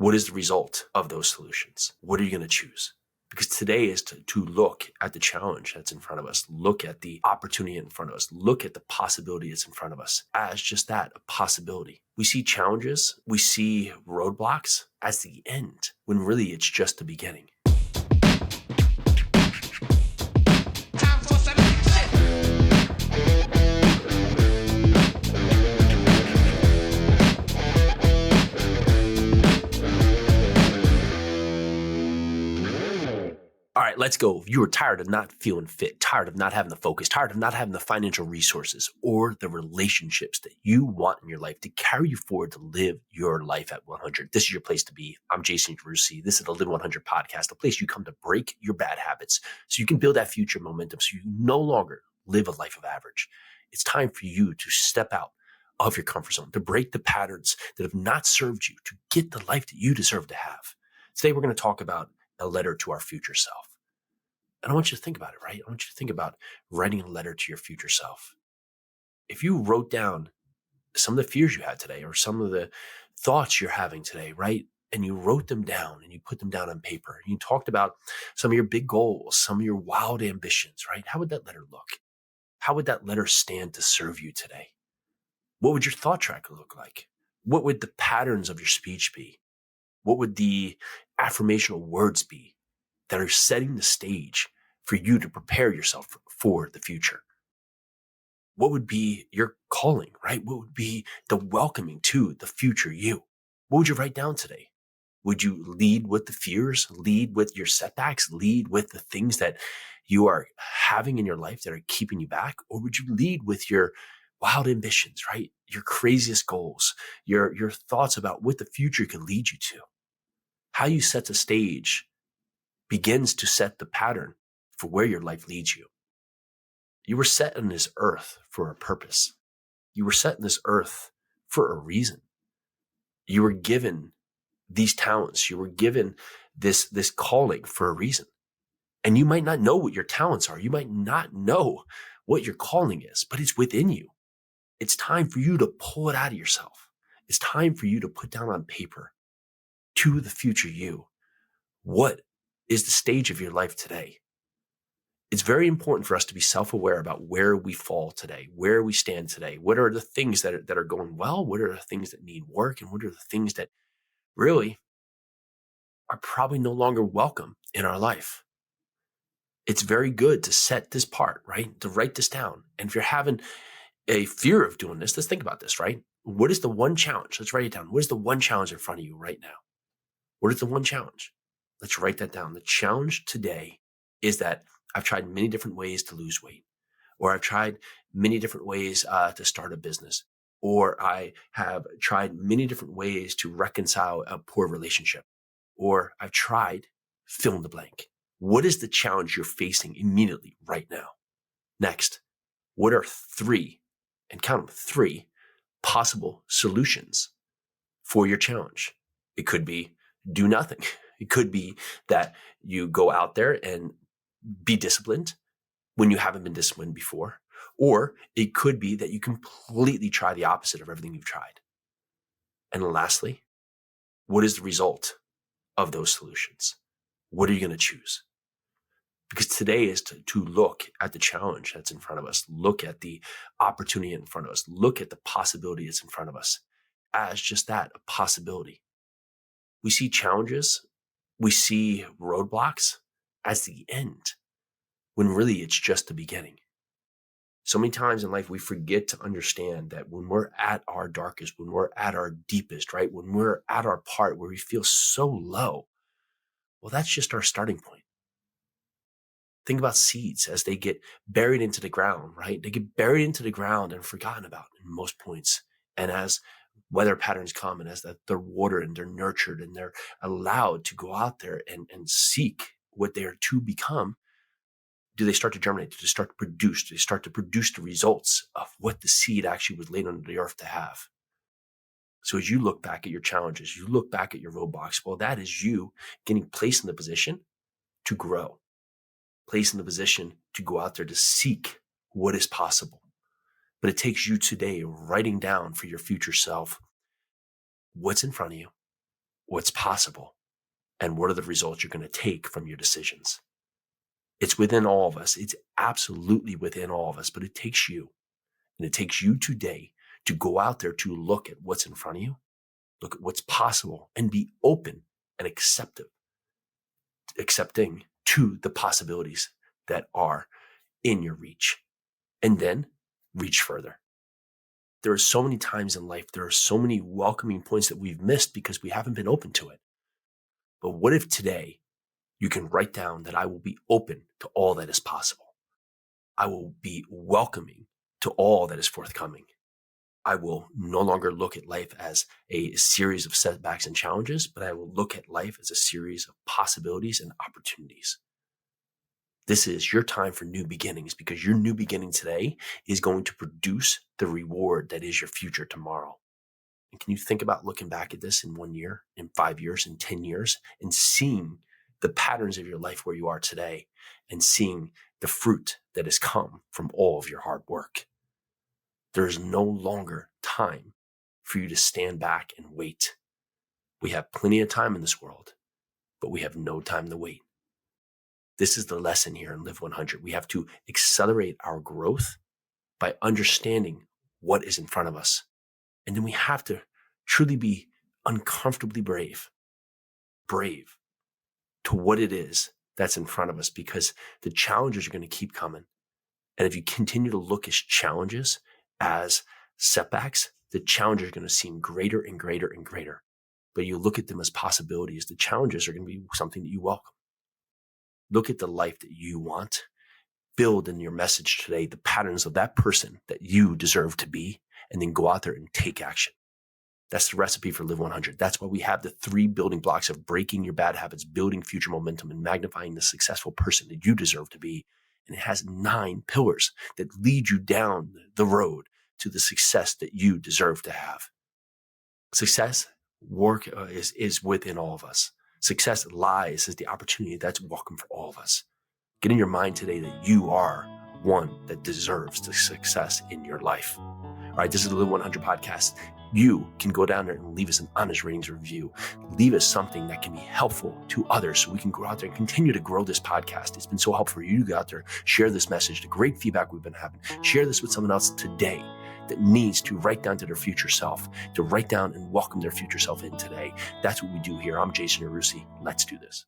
What is the result of those solutions? What are you going to choose? Because today is to look at the challenge that's in front of us, look at the opportunity in front of us, look at the possibility that's in front of us as just that, a possibility. We see challenges, we see roadblocks as the end, when really it's just the beginning. All right, let's go. You are tired of not feeling fit, tired of not having the focus, tired of not having the financial resources or the relationships that you want in your life to carry you forward to live your life at 100. This is your place to be. I'm Jason Yarusi. This is the Live 100 podcast, a place you come to break your bad habits so you can build that future momentum so you no longer live a life of average. It's time for you to step out of your comfort zone, to break the patterns that have not served you, to get the life that you deserve to have. Today, we're going to talk about a letter to our future self. And I want you to think about it, right? I want you to think about writing a letter to your future self. If you wrote down some of the fears you had today or some of the thoughts you're having today, right? And you wrote them down and you put them down on paper. You talked about some of your big goals, some of your wild ambitions, right? How would that letter look? How would that letter stand to serve you today? What would your thought tracker look like? What would the patterns of your speech be? What would the affirmational words be that are setting the stage for you to prepare yourself for the future? What would be your calling, right? What would be the welcoming to the future you? What would you write down today? Would you lead with the fears, lead with your setbacks, lead with the things that you are having in your life that are keeping you back? Or would you lead with your wild ambitions, right? Your craziest goals, your thoughts about what the future can lead you to? How you set the stage begins to set the pattern for where your life leads you. You were set on this earth for a purpose. You were set on this earth for a reason. You were given these talents. You were given this calling for a reason. And you might not know what your talents are. You might not know what your calling is, but it's within you. It's time for you to pull it out of yourself. It's time for you to put down on paper to the future you what is the stage of your life today. It's very important for us to be self-aware about where we fall today, where we stand today. What are the things that are going well? What are the things that need work? And what are the things that really are probably no longer welcome in our life? It's very good to set this part, right? To write this down. And if you're having a fear of doing this, let's think about this, right? What is the one challenge? Let's write it down. What is the one challenge in front of you right now? What is the one challenge? Let's write that down. The challenge today is that I've tried many different ways to lose weight, or I've tried many different ways to start a business, or I have tried many different ways to reconcile a poor relationship, or I've tried fill in the blank. What is the challenge you're facing immediately right now? Next, what are three, and count them, three possible solutions for your challenge? It could be do nothing. It could be that you go out there and be disciplined when you haven't been disciplined before. Or it could be that you completely try the opposite of everything you've tried. And lastly, what is the result of those solutions? What are you going to choose? Because today is to look at the challenge that's in front of us, look at the opportunity in front of us, look at the possibility that's in front of us as just that, a possibility. We see challenges, we see roadblocks as the end, when really it's just the beginning. So many times in life, we forget to understand that when we're at our darkest, when we're at our deepest, right? When we're at our part where we feel so low, well, that's just our starting point. Think about seeds as they get buried into the ground, right? They get buried into the ground and forgotten about in most points. And as weather patterns come and as they're watered and they're nurtured and they're allowed to go out there and seek what they are to become, do they start to germinate? Do they start to produce? Do they start to produce the results of what the seed actually was laid under the earth to have? So as you look back at your challenges, you look back at your roadblocks, well, that is you getting placed in the position to grow, placed in the position to go out there to seek what is possible. But it takes you today writing down for your future self what's in front of you, what's possible and what are the results you're going to take from your decisions. It's within all of us. It's absolutely within all of us, but it takes you. And it takes you today to go out there to look at what's in front of you, look at what's possible, and be open and accepting to the possibilities that are in your reach. And then reach further. There are so many times in life, there are so many welcoming points that we've missed because we haven't been open to it. But what if today you can write down that I will be open to all that is possible? I will be welcoming to all that is forthcoming. I will no longer look at life as a series of setbacks and challenges, but I will look at life as a series of possibilities and opportunities. This is your time for new beginnings, because your new beginning today is going to produce the reward that is your future tomorrow. And can you think about looking back at this in 1 year, in 5 years, in 10 years, and seeing the patterns of your life where you are today and seeing the fruit that has come from all of your hard work? There is no longer time for you to stand back and wait. We have plenty of time in this world, but we have no time to wait. This is the lesson here in Live 100. We have to accelerate our growth by understanding what is in front of us. And then we have to truly be uncomfortably brave to what it is that's in front of us, because the challenges are going to keep coming. And if you continue to look at challenges as setbacks, the challenges are going to seem greater and greater and greater. But you look at them as possibilities, the challenges are going to be something that you welcome. Look at the life that you want. Build in your message today the patterns of that person that you deserve to be, and then go out there and take action. That's the recipe for Live 100. That's why we have the 3 building blocks of breaking your bad habits, building future momentum, and magnifying the successful person that you deserve to be. And it has 9 pillars that lead you down the road to the success that you deserve to have. Success is within all of us. Success lies as the opportunity that's welcome for all of us. Get in your mind today that you are one that deserves the success in your life. All right, this is the Live 100 podcast. You can go down there and leave us an honest ratings review. Leave us something that can be helpful to others so we can go out there and continue to grow this podcast. It's been so helpful for you to go out there, share this message, the great feedback we've been having. Share this with someone else today that needs to write down to their future self, to write down and welcome their future self in today. That's what we do here. I'm Jason Yarusi. Let's do this.